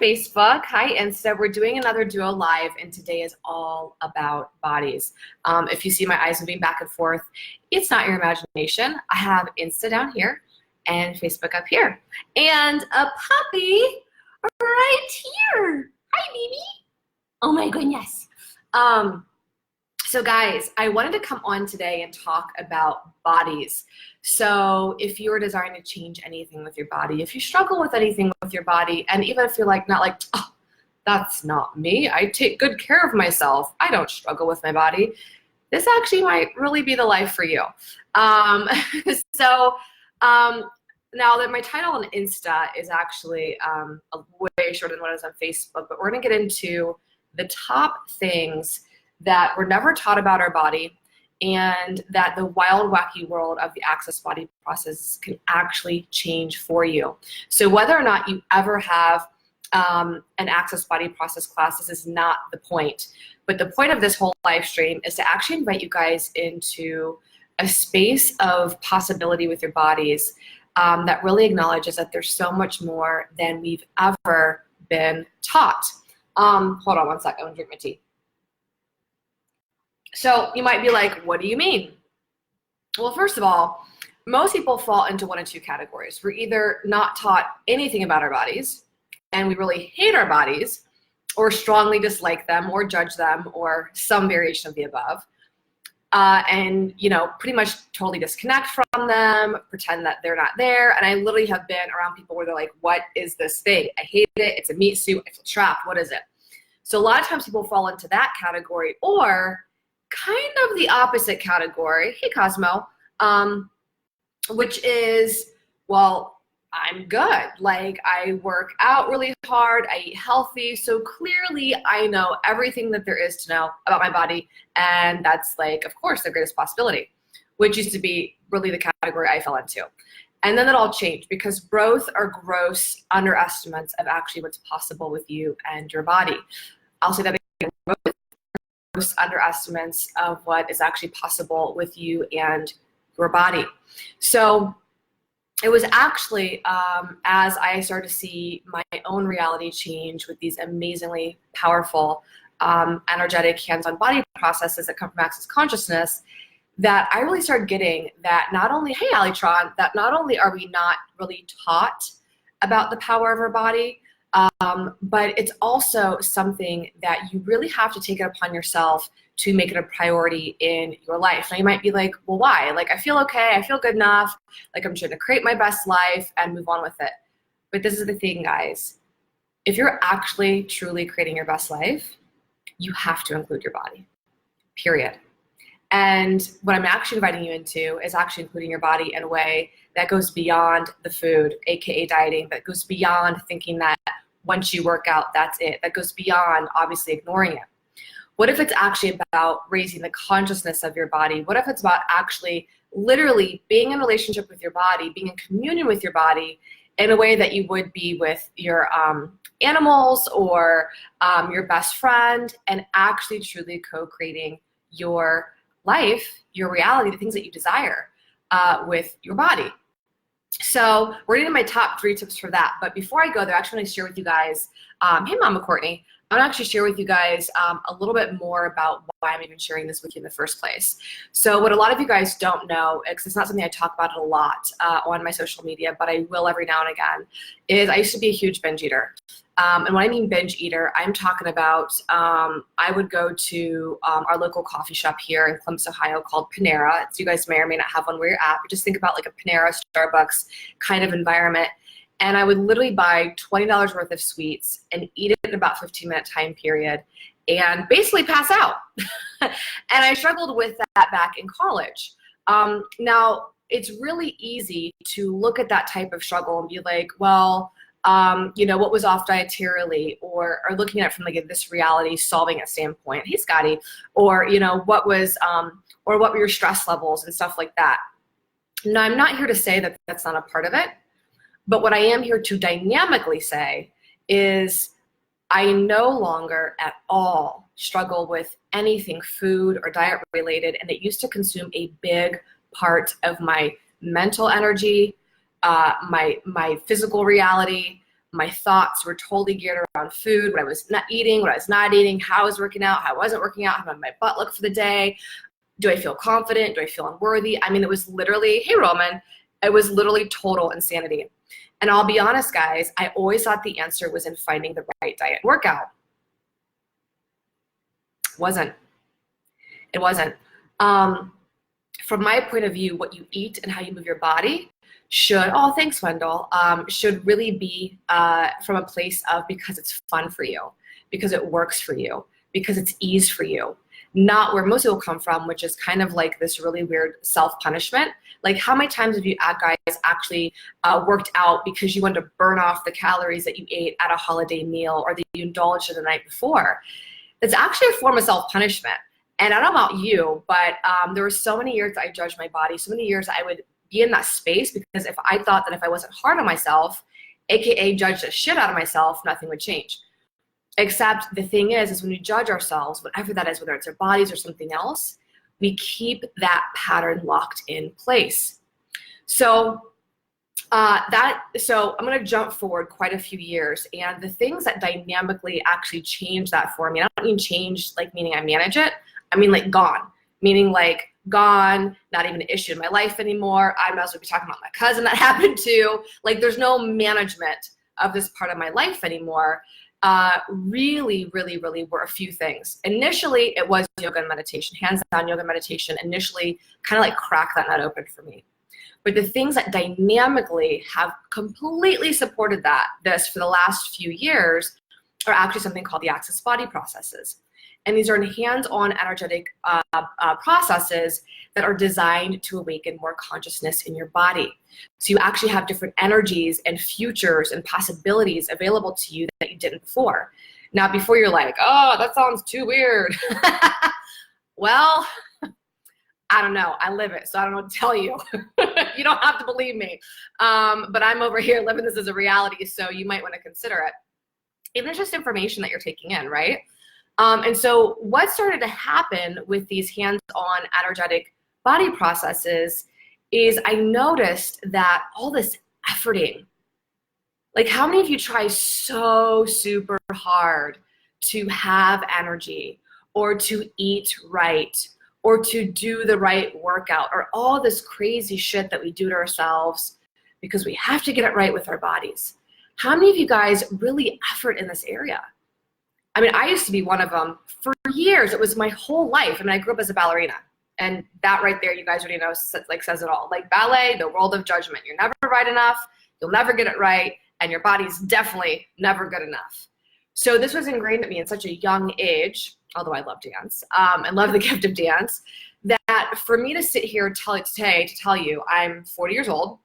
Facebook. Hi, Insta. We're doing another duo live, and today is all about bodies. If you see my eyes moving back and forth, it's not your imagination. I have Insta down here and Facebook up here. And a puppy right here. Hi, baby. Oh my goodness. So guys, I wanted to come on today and talk about bodies. So if you're desiring to change anything with your body, if you struggle with anything with your body, and even if you're not like, oh, that's not me, I take good care of myself, I don't struggle with my body, this actually might really be the life for you. Now that my title on Insta is actually way shorter than what is on Facebook, but we're gonna get into the top things that we're never taught about our body, and that the wild, wacky world of the access body process can actually change for you. So whether or not you ever have an access body process class, this is not the point. But the point of this whole live stream is to actually invite you guys into a space of possibility with your bodies that really acknowledges that there's so much more than we've ever been taught. Hold on one second, I'm gonna drink my tea. So you might be like, what do you mean? Well, first of all, most people fall into one of two categories. We're either not taught anything about our bodies, and we really hate our bodies, or strongly dislike them, or judge them, or some variation of the above. And pretty much totally disconnect from them, pretend that they're not there. And I literally have been around people where they're like, what is this thing? I hate it, it's a meat suit, I feel trapped, what is it? So a lot of times people fall into that category, or kind of the opposite category, hey Cosmo, which is, well, I'm good. Like, I work out really hard, I eat healthy, so clearly I know everything that there is to know about my body, and that's like, of course, the greatest possibility, which used to be really the category I fell into. And then it all changed, because both are gross underestimates of actually what's possible with you and your body. I'll say that again, gross underestimates of what is actually possible with you and your body. So it was actually as I started to see my own reality change with these amazingly powerful, energetic, hands-on body processes that come from access consciousness, that I really started getting that not only, hey Alitron, that not only are we not really taught about the power of our body, but it's also something that you really have to take it upon yourself to make it a priority in your life. Now you might be like, well, why? Like, I feel okay, I feel good enough, like I'm trying to create my best life and move on with it. But this is the thing, guys. If you're actually truly creating your best life, you have to include your body, period. And what I'm actually inviting you into is actually including your body in a way that goes beyond the food, AKA dieting, that goes beyond thinking that once you work out, that's it, that goes beyond obviously ignoring it. What if it's actually about raising the consciousness of your body? What if it's about actually literally being in a relationship with your body, being in communion with your body in a way that you would be with your animals or your best friend, and actually truly co-creating your life, your reality, the things that you desire with your body. So we're getting my top 3 tips for that. But before I go there, I actually want to share with you guys, hey Mama Courtney, I'm going to actually share with you guys a little bit more about why I'm even sharing this with you in the first place. So what a lot of you guys don't know, because it's not something I talk about a lot on my social media, but I will every now and again, is I used to be a huge binge eater. And when I mean binge eater, I'm talking about I would go to our local coffee shop here in Columbus, Ohio called Panera. So you guys may or may not have one where you're at, but just think about like a Panera, Starbucks kind of environment. And I would literally buy $20 worth of sweets and eat it in about 15-minute time period and basically pass out. And I struggled with that back in college. Now, it's really easy to look at that type of struggle and be like, well, what was off dietarily, or looking at it from like this reality solving a standpoint. Hey, Scotty, or, what were your stress levels and stuff like that. Now, I'm not here to say that that's not a part of it. But what I am here to dynamically say is I no longer at all struggle with anything food or diet related, and it used to consume a big part of my mental energy, my physical reality, My thoughts were totally geared around food, what I was not eating, what I was not eating, how I was working out, how I wasn't working out, how my butt looked for the day. Do I feel confident? Do I feel unworthy? I mean, it was literally, hey, Roman, it was literally total insanity. And I'll be honest, guys, I always thought the answer was in finding the right diet workout. It wasn't. From my point of view, what you eat and how you move your body should, oh, thanks, Wendell, should really be from a place of because it's fun for you, because it works for you, because it's ease for you. Not where most people come from, which is kind of like this really weird self-punishment. Like, how many times have you guys actually worked out because you wanted to burn off the calories that you ate at a holiday meal or that you indulged in the night before? It's actually a form of self-punishment. And I don't know about you, but there were so many years that I judged my body, so many years I would be in that space because if I thought that if I wasn't hard on myself, AKA judge the shit out of myself, nothing would change. Except the thing is when we judge ourselves, whatever that is, whether it's our bodies or something else, we keep that pattern locked in place. So I'm going to jump forward quite a few years, and the things that dynamically actually change that for me, I don't mean change like meaning I manage it, I mean like gone, meaning like gone, not even an issue in my life anymore. I might as well be talking about my cousin that happened to. Like, there's no management of this part of my life anymore. Really were a few things. Initially, it was yoga and meditation, hands down yoga and meditation initially kind of like cracked that nut open for me. But the things that dynamically have completely supported this for the last few years are actually something called the Access Body processes. And these are hands-on energetic processes that are designed to awaken more consciousness in your body. So you actually have different energies and futures and possibilities available to you that you didn't before. Now, before you're like, oh, that sounds too weird. Well, I don't know. I live it, so I don't know what to tell you. You don't have to believe me. But I'm over here living this as a reality, so you might want to consider it. Even it's just information that you're taking in, right? And so what started to happen with these hands-on energetic body processes is I noticed that all this efforting, like how many of you try so super hard to have energy or to eat right or to do the right workout or all this crazy shit that we do to ourselves because we have to get it right with our bodies? How many of you guys really effort in this area? I mean, I used to be one of them for years. It was my whole life. I mean, I grew up as a ballerina. And that right there, you guys already know, like says it all. Like ballet, the world of judgment. You're never right enough. You'll never get it right. And your body's definitely never good enough. So this was ingrained in me at such a young age, although I love dance and love the gift of dance, that for me to sit here today to tell you I'm 40 years old,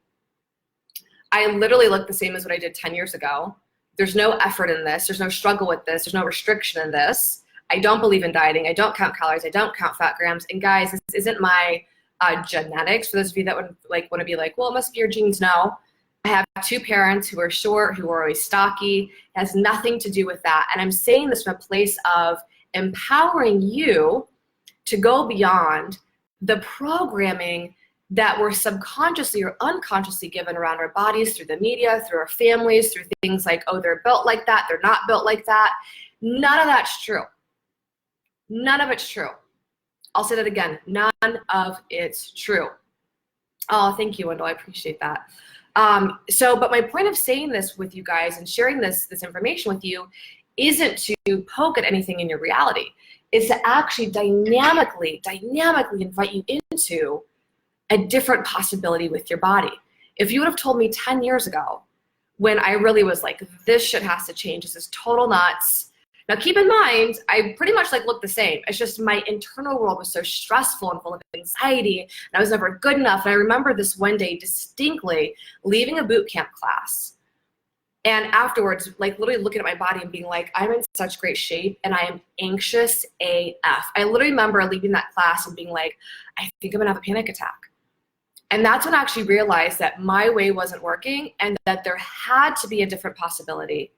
I literally look the same as what I did 10 years ago. There's no effort in this. There's no struggle with this. There's no restriction in this. I don't believe in dieting. I don't count calories. I don't count fat grams. And guys, this isn't my genetics. For those of you that would like want to be like, well, it must be your genes. No. I have two parents who are short, who are always stocky. It has nothing to do with that. And I'm saying this from a place of empowering you to go beyond the programming that we're subconsciously or unconsciously given around our bodies through the media, through our families, through things like, oh, they're built like that, they're not built like that. None of that's true. None of it's true. I'll say that again. None of it's true. Oh, thank you, Wendell. I appreciate that. But my point of saying this with you guys and sharing this information with you isn't to poke at anything in your reality. It's to actually dynamically invite you into a different possibility with your body. If you would have told me 10 years ago when I really was like, this shit has to change, this is total nuts. Now keep in mind, I pretty much like look the same. It's just my internal world was so stressful and full of anxiety and I was never good enough. And I remember this one day distinctly leaving a boot camp class and afterwards, like literally looking at my body and being like, I'm in such great shape and I am anxious AF. I literally remember leaving that class and being like, I think I'm gonna have a panic attack. And that's when I actually realized that my way wasn't working and that there had to be a different possibility.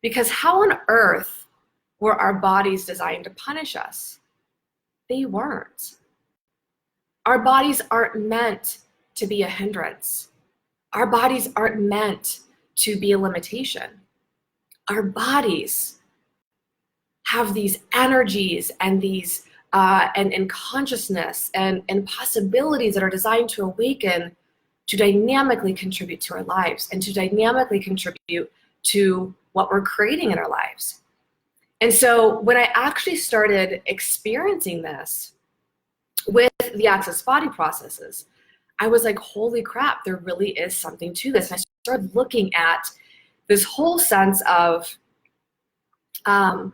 Because how on earth were our bodies designed to punish us? They weren't. Our bodies aren't meant to be a hindrance. Our bodies aren't meant to be a limitation. Our bodies have these energies and these and consciousness and possibilities that are designed to awaken, to dynamically contribute to our lives and to dynamically contribute to what we're creating in our lives. And so when I actually started experiencing this with the Access Body processes, I was like, holy crap, there really is something to this. And I started looking at this whole sense of, wow,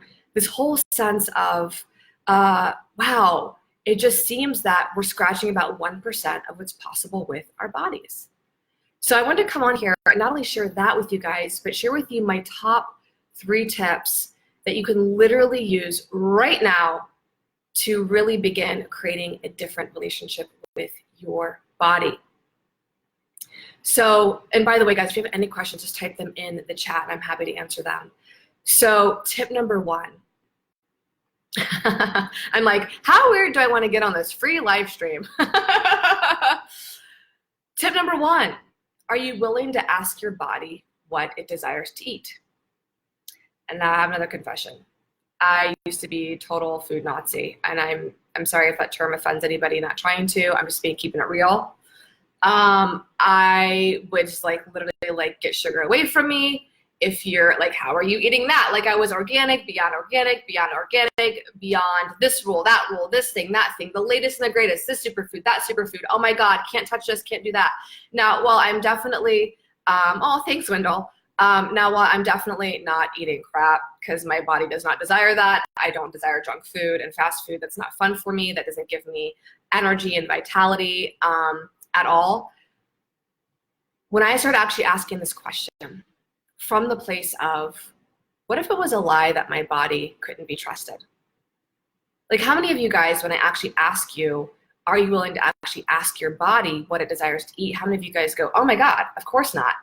it just seems that we're scratching about 1% of what's possible with our bodies. So I wanted to come on here and not only share that with you guys, but share with you my top 3 tips that you can literally use right now to really begin creating a different relationship with your body. So, and by the way, guys, if you have any questions, just type them in the chat and I'm happy to answer them. So tip number 1. I'm like, how weird do I want to get on this free live stream? Tip number 1, are you willing to ask your body what it desires to eat? And now I have another confession. I used to be total food Nazi, and I'm sorry if that term offends anybody, not trying to. I'm just keeping it real. I would just literally get sugar away from me. If you're like, how are you eating that? Like I was organic, beyond this rule, that rule, this thing, that thing, the latest and the greatest, this superfood, that superfood. Oh my God, can't touch this, can't do that. Now, while I'm definitely, oh, thanks, Wendell. Now, while I'm definitely not eating crap because my body does not desire that, I don't desire junk food and fast food. That's not fun for me. That doesn't give me energy and vitality at all. When I started actually asking this question from the place of, what if it was a lie that my body couldn't be trusted? Like, how many of you guys, when I actually ask you, are you willing to actually ask your body what it desires to eat? How many of you guys go, oh my God, of course not.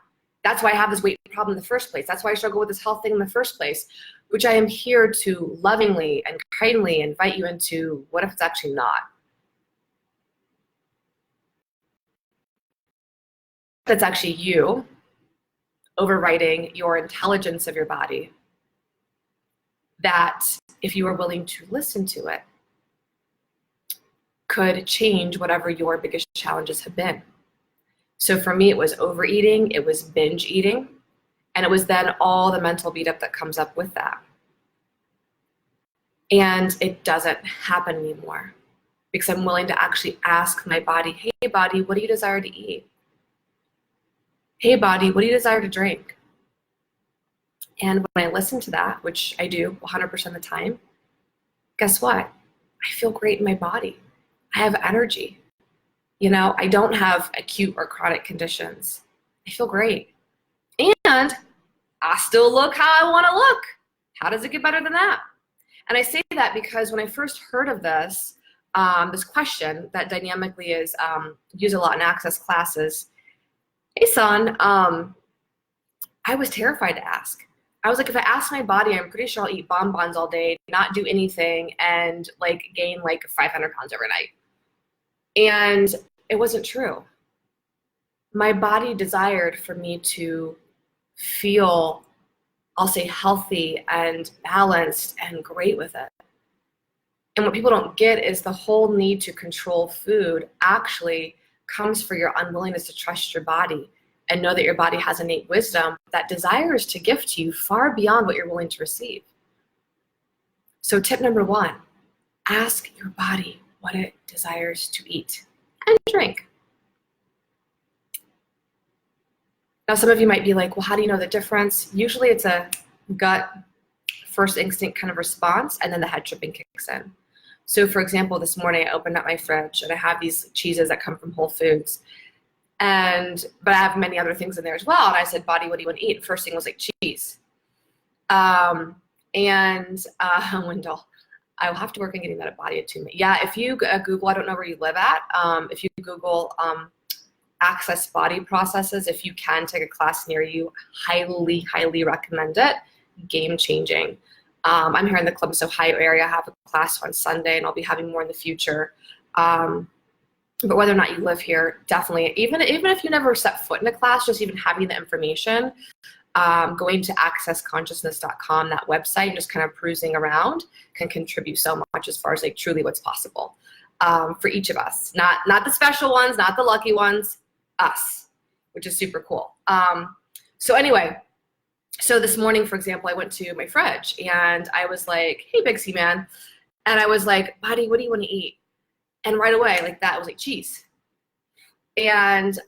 That's why I have this weight problem in the first place. That's why I struggle with this health thing in the first place, which I am here to lovingly and kindly invite you into. What if it's actually not? That's actually you overriding your intelligence of your body. That if you are willing to listen to it, could change whatever your biggest challenges have been. So for me, it was overeating, it was binge eating, and it was then all the mental beat up that comes up with that. And it doesn't happen anymore because I'm willing to actually ask my body, hey body, what do you desire to eat? Hey body, what do you desire to drink? And when I listen to that, which I do 100% of the time, guess what? I feel great in my body. I have energy. You know, I don't have acute or chronic conditions. I feel great. And I still look how I want to look. How does it get better than that? And I say that because when I first heard of this, this question that dynamically is used a lot in Access classes, hey son, I was terrified to ask. I was like, if I ask my body, I'm pretty sure I'll eat bonbons all day, not do anything, and gain 500 pounds overnight. And it wasn't true. My body desired for me to feel, I'll say, healthy and balanced and great with it. And what people don't get is the whole need to control food actually comes for your unwillingness to trust your body and know that your body has innate wisdom that desires to gift to you far beyond what you're willing to receive. So tip number 1, ask your body what it desires to eat and drink. Now, some of you might be like, well, how do you know the difference? Usually it's a gut first instinct kind of response, and then the head tripping kicks in. So for example, this morning I opened up my fridge and I have these cheeses that come from Whole Foods. But I have many other things in there as well. And I said, body, what do you want to eat? First thing was cheese. Wendell, I will have to work on getting that at Body Attunement. Yeah, if you Google, I don't know where you live at, if you Google Access Body Processes, if you can take a class near you, highly, highly recommend it. Game changing. I'm here in the Columbus, Ohio area. I have a class on Sunday, and I'll be having more in the future. But whether or not you live here, definitely, even if you never set foot in a class, just even having the information, going to accessconsciousness.com, that website, and just kind of perusing around can contribute so much as far as like truly what's possible for each of us. Not the special ones, not the lucky ones, us, which is super cool. So anyway, so this morning, for example, I went to my fridge and I was like, hey, Big C man. And I was like, buddy, what do you want to eat? And right away, like that, was like cheese. And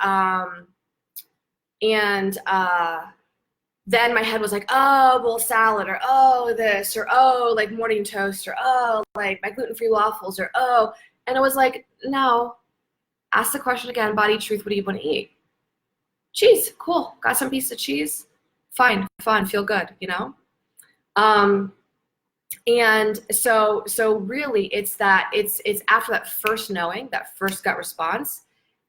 then my head was like, oh, bowl salad, or oh, this, or oh, like morning toast, or oh, like my gluten-free waffles, or oh. And it was like, no, ask the question again, body, truth, what do you want to eat? Cheese, cool, got some piece of cheese, fine, fun, feel good, you know? And so really it's after that first knowing, that first gut response,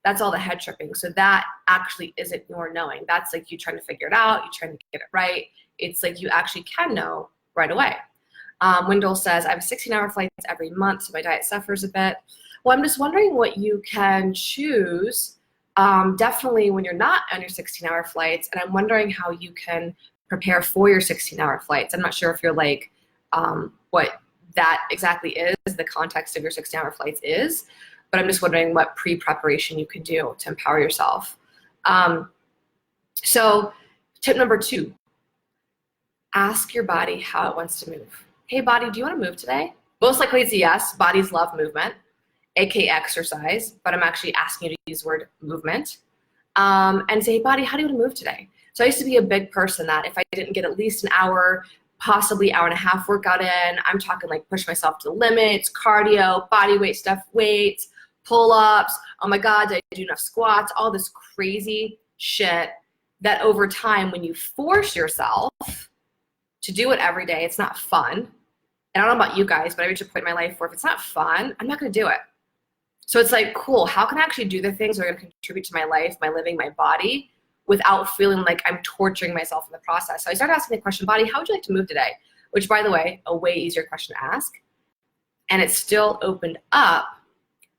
that's all the head tripping. So that actually isn't your knowing. That's like you trying to figure it out, you trying to get it right. It's like you actually can know right away. Wendell says, I have 16-hour flights every month, so my diet suffers a bit. Well, I'm just wondering what you can choose, definitely when you're not on your 16-hour flights, and I'm wondering how you can prepare for your 16-hour flights. I'm not sure if you're like, what that exactly is, the context of your 16-hour flights is, but I'm just wondering what pre-preparation you can do to empower yourself. So tip number 2, ask your body how it wants to move. Hey body, do you want to move today? Most likely it's a yes. Bodies love movement, aka exercise, but I'm actually asking you to use the word movement. And say, hey body, how do you want to move today? So I used to be a big person that if I didn't get at least an hour, possibly hour and a half workout in, I'm talking like push myself to the limits, cardio, body weight stuff, weights, pull-ups, oh my God, did I do enough squats, all this crazy shit that over time, when you force yourself to do it every day, it's not fun. And I don't know about you guys, but I reached a point in my life where if it's not fun, I'm not gonna do it. So it's like, cool, how can I actually do the things that are gonna contribute to my life, my living, my body, without feeling like I'm torturing myself in the process? So I started asking the question, body, how would you like to move today? Which, by the way, a way easier question to ask. And it still opened up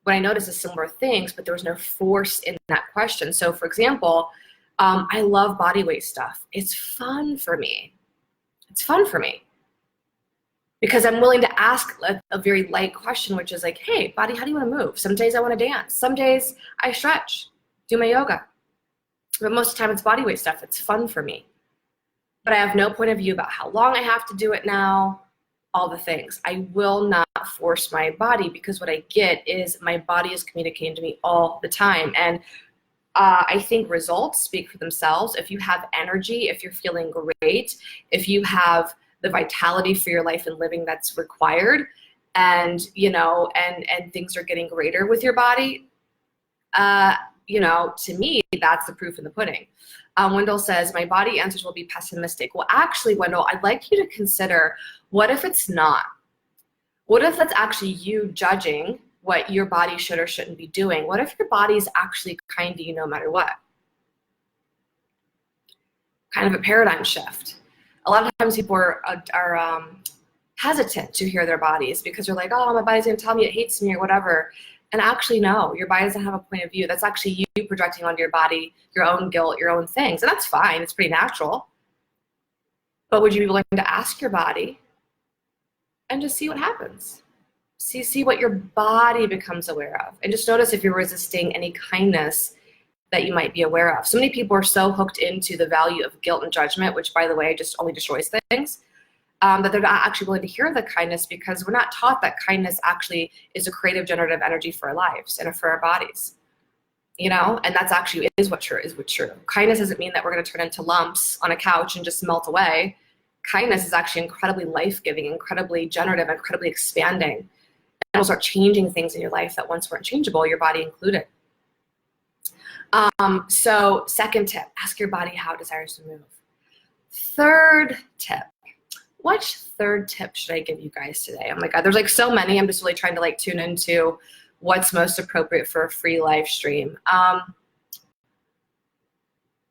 when I noticed the similar things, but there was no force in that question. So for example, I love body weight stuff. It's fun for me. It's fun for me. Because I'm willing to ask a very light question, which is like, hey, body, how do you want to move? Some days I want to dance. Some days I stretch, do my yoga. But most of the time it's body weight stuff. It's fun for me. But I have no point of view about how long I have to do it now, all the things. I will not force my body because what I get is my body is communicating to me all the time. And I think results speak for themselves. If you have energy, if you're feeling great, if you have the vitality for your life and living that's required, and you know, and things are getting greater with your body, you know, to me, that's the proof in the pudding. Wendell says, my body answers will be pessimistic. Well, actually, Wendell, I'd like you to consider, what if it's not? What if that's actually you judging what your body should or shouldn't be doing? What if your body's actually kind to you no matter what? Kind of a paradigm shift. A lot of times people are hesitant to hear their bodies because they're like, oh, my body's gonna tell me it hates me or whatever. And actually, no, your body doesn't have a point of view. That's actually you projecting onto your body your own guilt, your own things. And that's fine. It's pretty natural. But would you be willing to ask your body and just see what happens? See what your body becomes aware of. And just notice if you're resisting any kindness that you might be aware of. So many people are so hooked into the value of guilt and judgment, which, by the way, just only destroys things. That they're not actually willing to hear the kindness, because we're not taught that kindness actually is a creative generative energy for our lives and for our bodies, you know. And that's actually is what's true. Kindness doesn't mean that we're going to turn into lumps on a couch and just melt away. Kindness is actually incredibly life-giving, incredibly generative, incredibly expanding, and will start changing things in your life that once weren't changeable, your body included. So second tip, ask your body how it desires to move. Third tip. Which third tip should I give you guys today? Oh my God, there's like so many. I'm just really trying to like tune into what's most appropriate for a free live stream.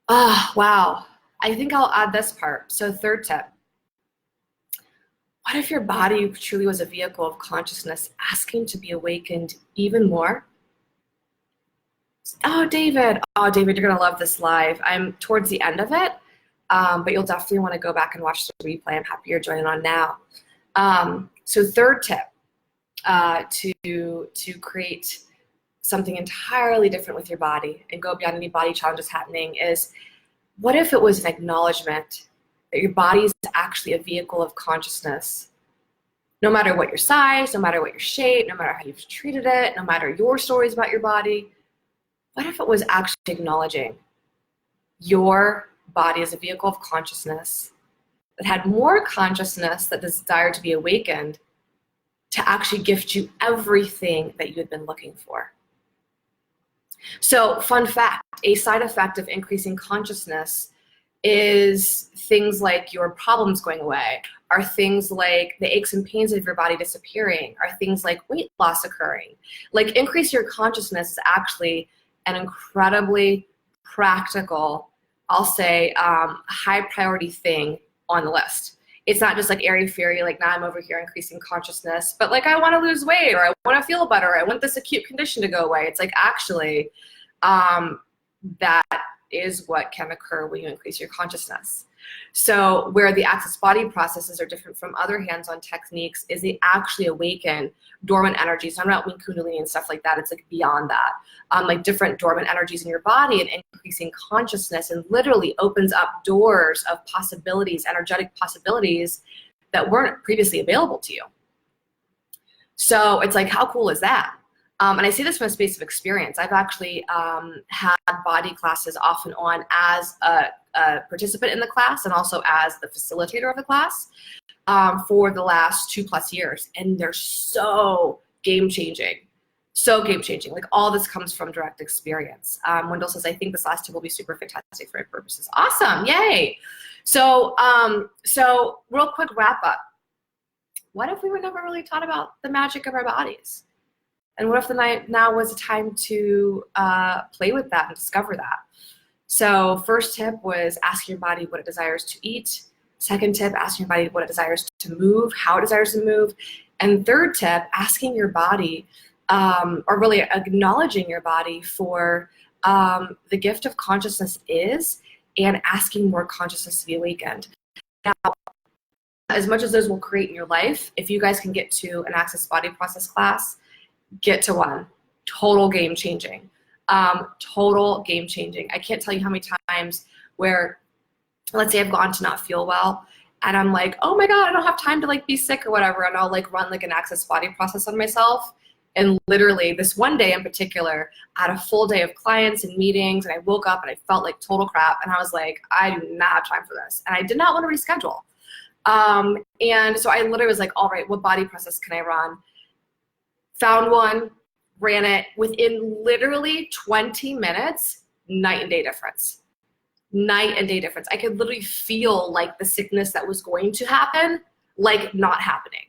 Oh, wow. I think I'll add this part. So third tip. What if your body truly was a vehicle of consciousness asking to be awakened even more? Oh, David. Oh, David, you're going to love this live. I'm towards the end of it, but you'll definitely want to go back and watch the replay. I'm happy you're joining on now. So third tip, to create something entirely different with your body and go beyond any body challenges happening is, what if it was an acknowledgement that your body is actually a vehicle of consciousness? No matter what your size, no matter what your shape, no matter how you've treated it, no matter your stories about your body, what if it was actually acknowledging your body as a vehicle of consciousness that had more consciousness that desired to be awakened to actually gift you everything that you had been looking for? So, fun fact, a side effect of increasing consciousness is things like your problems going away, are things like the aches and pains of your body disappearing, are things like weight loss occurring. Like, increase your consciousness is actually an incredibly practical, I'll say, high priority thing on the list. It's not just like airy-fairy, like now I'm over here increasing consciousness, but like I want to lose weight, or I want to feel better, or I want this acute condition to go away. It's like actually that is what can occur when you increase your consciousness. So where the access body processes are different from other hands-on techniques is they actually awaken dormant energies. I'm not doing Kundalini and stuff like that. It's like beyond that, like different dormant energies in your body, and increasing consciousness, and literally opens up doors of possibilities, energetic possibilities that weren't previously available to you. So it's like, how cool is that? And I say this from a space of experience. I've actually had body classes off and on as a participant in the class and also as the facilitator of the class for the last 2+ years. And they're so game-changing. So game-changing. Like, all this comes from direct experience. Wendell says, I think this last tip will be super fantastic for your purposes. Awesome. Yay. So real quick wrap up. What if we were never really taught about the magic of our bodies? And what if the night now was a time to play with that and discover that? So first tip was ask your body what it desires to eat. Second tip, asking your body what it desires to move, how it desires to move. And third tip, asking your body, or really acknowledging your body for the gift of consciousness is, and asking more consciousness to be awakened. Now, as much as those will create in your life, if you guys can get to an access body process class, get to one. Total game changing. Total game changing. I can't tell you how many times where, let's say I've gone to not feel well, and I'm like, oh my God, I don't have time to like be sick or whatever, and I'll like run like an access body process on myself. And literally this one day in particular, I had a full day of clients and meetings, and I woke up and I felt like total crap, and I was like, I do not have time for this, and I did not want to reschedule. And so I literally was like, all right, what body process can I run? Found one, ran it. Within literally 20 minutes, night and day difference. Night and day difference. I could literally feel like the sickness that was going to happen, like not happening.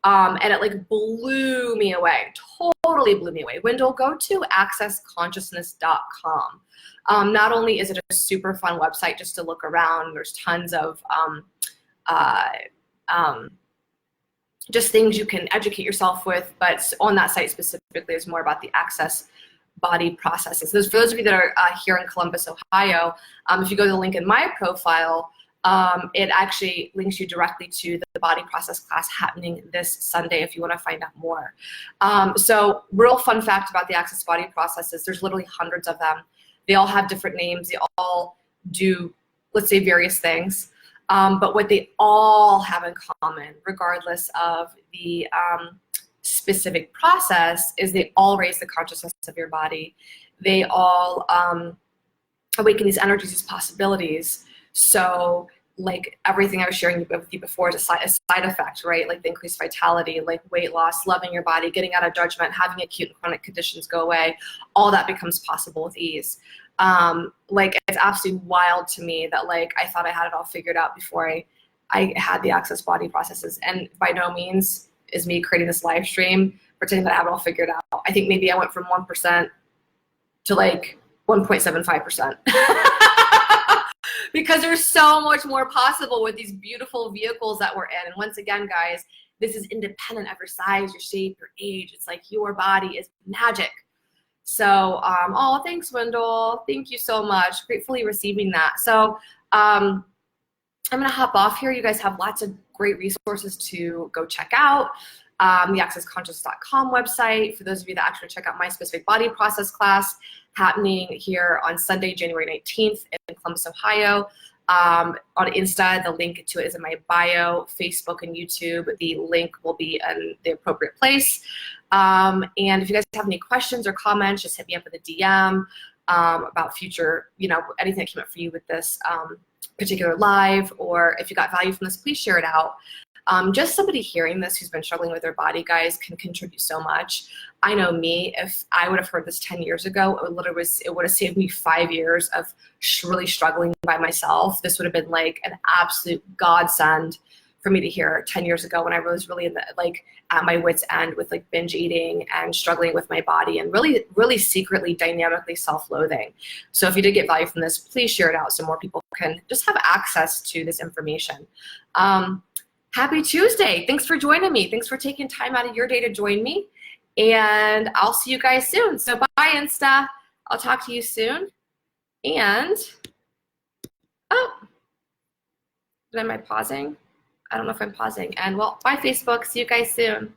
And it like blew me away, totally blew me away. Wendell, go to accessconsciousness.com. Not only is it a super fun website just to look around, there's tons of just things you can educate yourself with, but on that site specifically is more about the access body processes. So for those of you that are here in Columbus, Ohio, if you go to the link in my profile, it actually links you directly to the body process class happening this Sunday if you want to find out more. So real fun fact about the access body processes, there's literally hundreds of them. They all have different names. They all do, let's say, various things. But what they all have in common, regardless of the specific process, is they all raise the consciousness of your body. They all awaken these energies, these possibilities. So like everything I was sharing with you before is a side effect, right? Like the increased vitality, like weight loss, loving your body, getting out of judgment, having acute and chronic conditions go away. All that becomes possible with ease. Like it's absolutely wild to me that like I thought I had it all figured out before I had the access body processes, and by no means is me creating this live stream pretending that I have it all figured out. I think maybe I went from 1% to like 1.75%. Because there's so much more possible with these beautiful vehicles that we're in. And once again, guys, this is independent of your size, your shape, your age. It's like your body is magic. So, oh, thanks, Wendell. Thank you so much. Gratefully receiving that. So, I'm going to hop off here. You guys have lots of great resources to go check out. The accessconscious.com website, for those of you that actually check out my specific body process class happening here on Sunday, January 19th in Columbus, Ohio. On Insta, the link to it is in my bio. Facebook and YouTube, the link will be in the appropriate place. And if you guys have any questions or comments, just hit me up with a DM about future, anything that came up for you with this particular live, or if you got value from this, please share it out. Just somebody hearing this who's been struggling with their body, guys, can contribute so much. I know me, if I would have heard this 10 years ago, it would have saved me 5 years of really struggling by myself. This would have been like an absolute godsend for me to hear 10 years ago when I was really at my wit's end with like binge eating and struggling with my body and really, really secretly, dynamically self-loathing. So if you did get value from this, please share it out so more people can just have access to this information. Happy Tuesday. Thanks for joining me. Thanks for taking time out of your day to join me. And I'll see you guys soon. So bye, Insta. I'll talk to you soon. And, am I pausing? I don't know if I'm pausing. And well, bye, Facebook. See you guys soon.